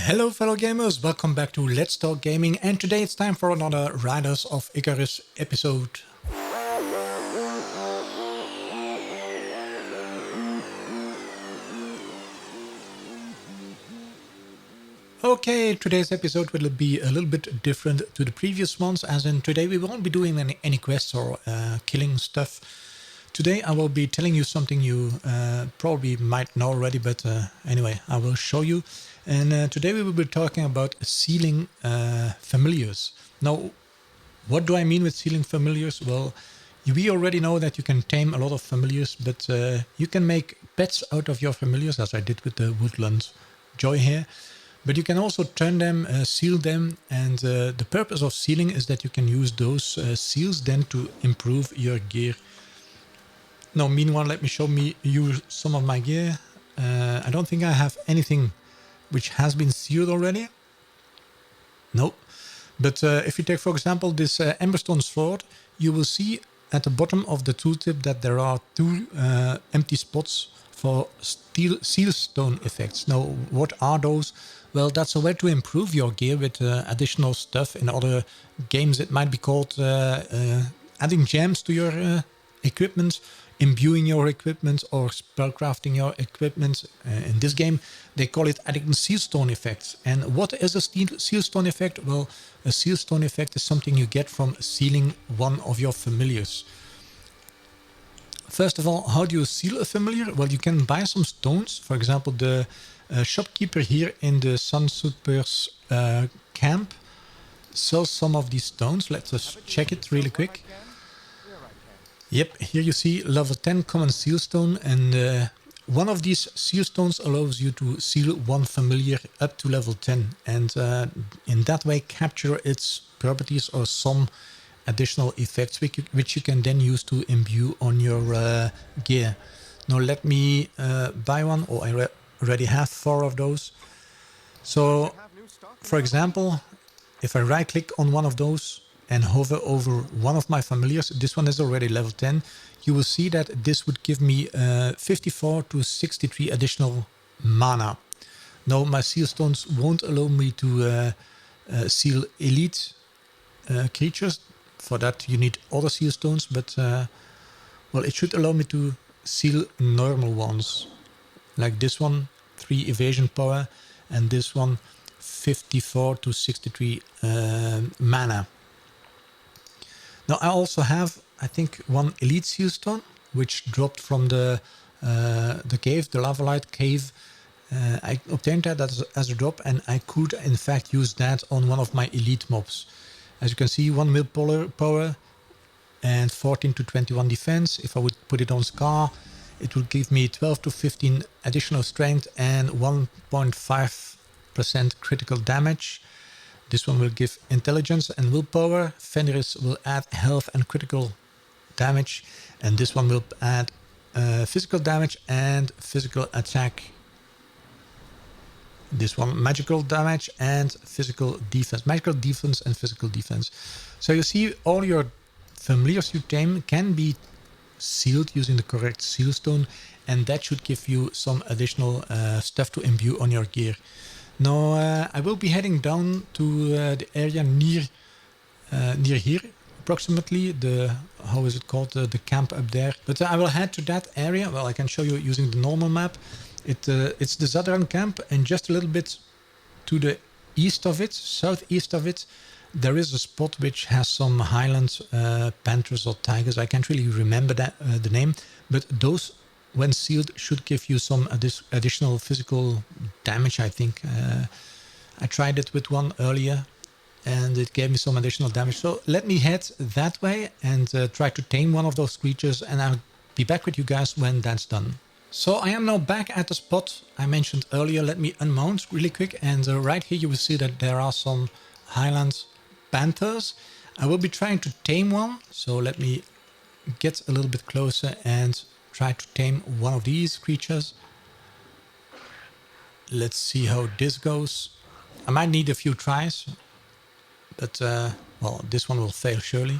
Hello fellow gamers, welcome back to Let's Talk Gaming, and today it's time for another Riders of Icarus episode. Okay, today's episode will be a little bit different to the previous ones, as in today we won't be doing any quests or killing stuff. Today I will be telling you something you probably might know already, but anyway, I will show you. And today we will be talking about sealing familiars. Now, what do I mean with sealing familiars? Well, we already know that you can tame a lot of familiars, but you can make pets out of your familiars, as I did with the woodland joy here. But you can also turn them, seal them, and the purpose of sealing is that you can use those seals then to improve your gear. Now, meanwhile, let me show you some of my gear. I don't think I have anything which has been sealed already. No. But if you take, for example, this Emberstone sword, you will see at the bottom of the tooltip that there are two empty spots for seal stone effects. Now, what are those? Well, that's a way to improve your gear with additional stuff. In other games, it might be called adding gems to your equipment, imbuing your equipment, or spellcrafting your equipment. In this game, they call it adding sealstone effects. And what is a sealstone effect? Well, a sealstone effect is something you get from sealing one of your familiars. First of all, how do you seal a familiar? Well, you can buy some stones. For example, the shopkeeper here in the Sunsuper's camp sells some of these stones. Let's just check it really quick. Yep, here you see level 10 common sealstone, and one of these sealstones allows you to seal one familiar up to level 10, and in that way capture its properties or some additional effects which you can then use to imbue on your gear. Now let me buy one. Oh, I already have 4 of those. So, for example, if I right click on one of those and hover over one of my familiars, this one is already level 10, you will see that this would give me 54 to 63 additional mana. Now, my sealstones won't allow me to seal elite creatures. For that you need other sealstones, but well, it should allow me to seal normal ones. Like this one, 3 evasion power, and this one, 54 to 63 mana. Now I also have, I think, 1 elite sealstone, which dropped from the cave, the Lavalite cave. I obtained that as a drop, and I could in fact use that on one of my elite mobs. As you can see, 1 willpower and 14 to 21 defense. If I would put it on Scar, it would give me 12 to 15 additional strength and 1.5% critical damage. This one will give intelligence and willpower. Fenris will add health and critical damage, and this one will add physical damage and physical attack. This one magical damage and physical defense. Magical defense and physical defense. So you see, all your familiars you tame can be sealed using the correct sealstone, and that should give you some additional stuff to imbue on your gear. Now I will be heading down to the area near here, approximately the, how is it called, the camp up there. But I will head to that area. Well, I can show you using the normal map. It's the Zadran camp, and just a little bit to the east of it, southeast of it, there is a spot which has some highland panthers or tigers. I can't really remember that the name, but those, when sealed, should give you some additional physical damage, I think. I tried it with one earlier, and it gave me some additional damage. So let me head that way and try to tame one of those creatures, and I'll be back with you guys when that's done. So I am now back at the spot I mentioned earlier. Let me unmount really quick, and right here you will see that there are some highland panthers. I will be trying to tame one, so let me get a little bit closer and try to tame one of these creatures. Let's see how this goes. I might need a few tries, but well, this one will fail surely.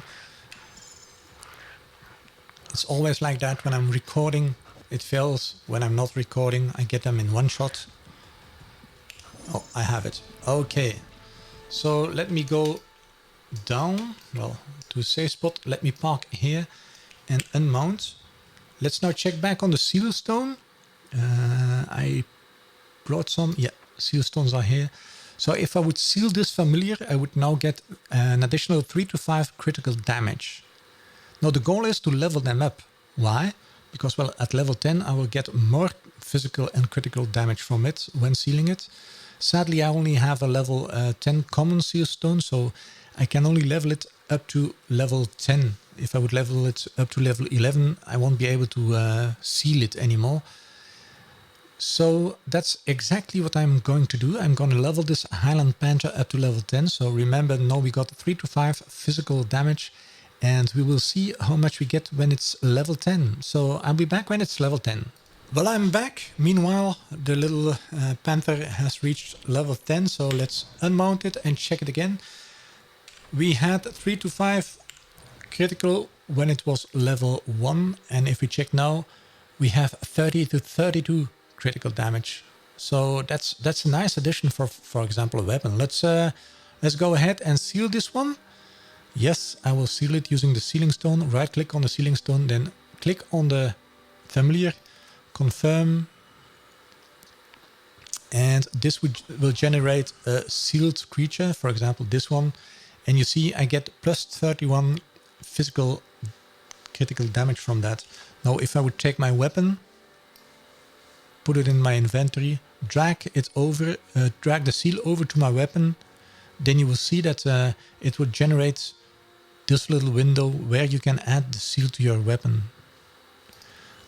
It's always like that when I'm recording. It fails. When I'm not recording, I get them in one shot. Oh, I have it. Okay. So let me go down, well, to a safe spot. Let me park here and unmount. Let's now check back on the seal stone. I brought some. Yeah, seal stones are here. So if I would seal this familiar, I would now get an additional 3 to 5 critical damage. Now the goal is to level them up. Why? Because, well, at level 10 I will get more physical and critical damage from it when sealing it. Sadly, I only have a level 10 common seal stone, so I can only level it up to level 10. If I would level it up to level 11, I won't be able to seal it anymore. So that's exactly what I'm going to do. I'm going to level this Highland Panther up to level 10. So remember, now we got 3 to 5 physical damage, and we will see how much we get when it's level 10. So I'll be back when it's level 10. Well, I'm back. Meanwhile, the little panther has reached level 10. So let's unmount it and check it again. We had 3 to 5 critical when it was level 1. And if we check now, we have 30 to 32 critical damage. So that's a nice addition for example, a weapon. Let's go ahead and seal this one. Yes, I will seal it using the sealing stone. Right click on the sealing stone, then click on the familiar, confirm, and this will generate a sealed creature, for example this one, and you see I get plus 31 physical critical damage from that. Now if I would take my weapon, put it in my inventory, drag it over, drag the seal over to my weapon, then you will see that it will generate this little window where you can add the seal to your weapon.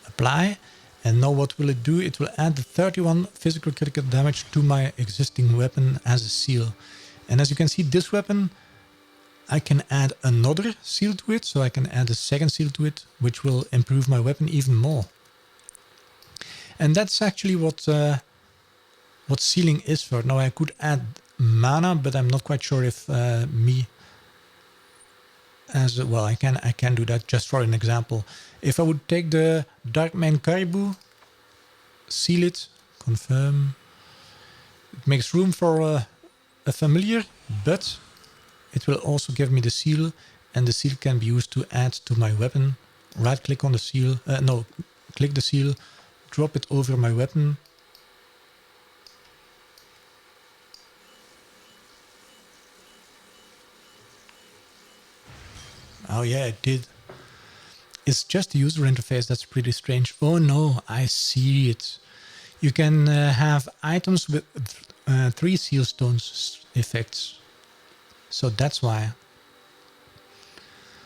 Apply, and now what will it do? It will add the 31 physical critical damage to my existing weapon as a seal. And as you can see, this weapon, I can add another seal to it, so I can add a second seal to it, which will improve my weapon even more. And that's actually what sealing is for. Now I could add mana, but I'm not quite sure if I can do that just for an example. If I would take the Darkman Caribou, seal it, confirm, it makes room for a familiar, but it will also give me the seal, and the seal can be used to add to my weapon. Right click on the seal, click the seal, drop it over my weapon. Oh yeah, it did. It's just the user interface that's pretty strange. Oh no, I see it. You can have items with 3 seal stones effects. So that's why.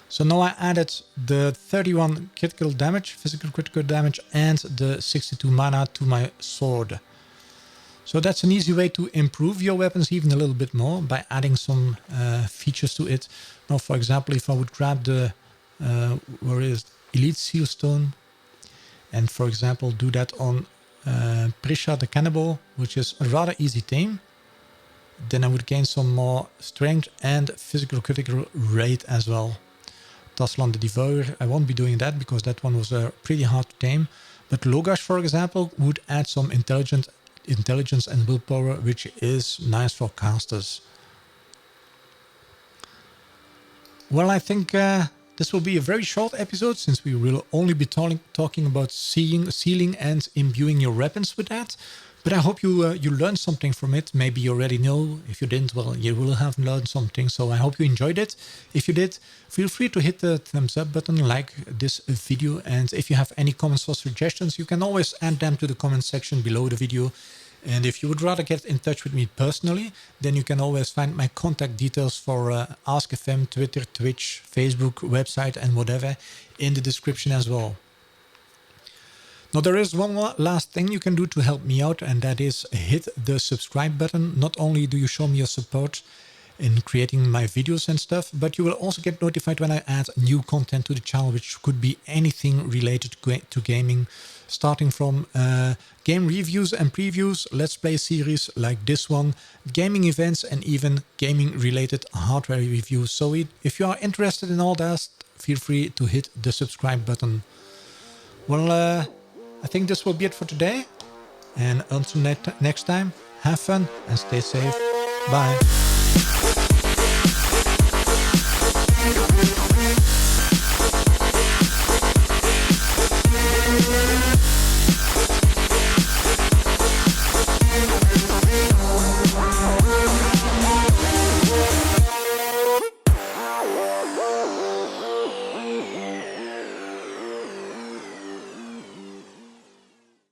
So now I added the 31 critical damage, physical critical damage, and the 62 mana to my sword. So that's an easy way to improve your weapons even a little bit more by adding some features to it. Now, for example, if I would grab the Elite Seal Stone and, for example, do that on Prisha the Cannibal, which is a rather easy tame, then I would gain some more strength and physical critical rate as well. Taslan the Devourer, I won't be doing that because that one was pretty hard to tame. But Logash, for example, would add some intelligence and willpower, which is nice for casters. Well, I think this will be a very short episode, since we will only be talking about sealing and imbuing your weapons with that. But I hope you learned something from it. Maybe you already know. If you didn't, well, you will have learned something. So I hope you enjoyed it. If you did, feel free to hit the thumbs up button, like this video. And if you have any comments or suggestions, you can always add them to the comment section below the video. And if you would rather get in touch with me personally, then you can always find my contact details for Ask.fm, Twitter, Twitch, Facebook, website, and whatever in the description as well. Now, there is one last thing you can do to help me out, and that is hit the subscribe button. Not only do you show me your support in creating my videos and stuff, but you will also get notified when I add new content to the channel, which could be anything related to gaming, starting from game reviews and previews, let's play series like this one, gaming events, and even gaming related hardware reviews. So if you are interested in all that, feel free to hit the subscribe button. Well, I think this will be it for today, and until next time, Have fun and stay safe. Bye.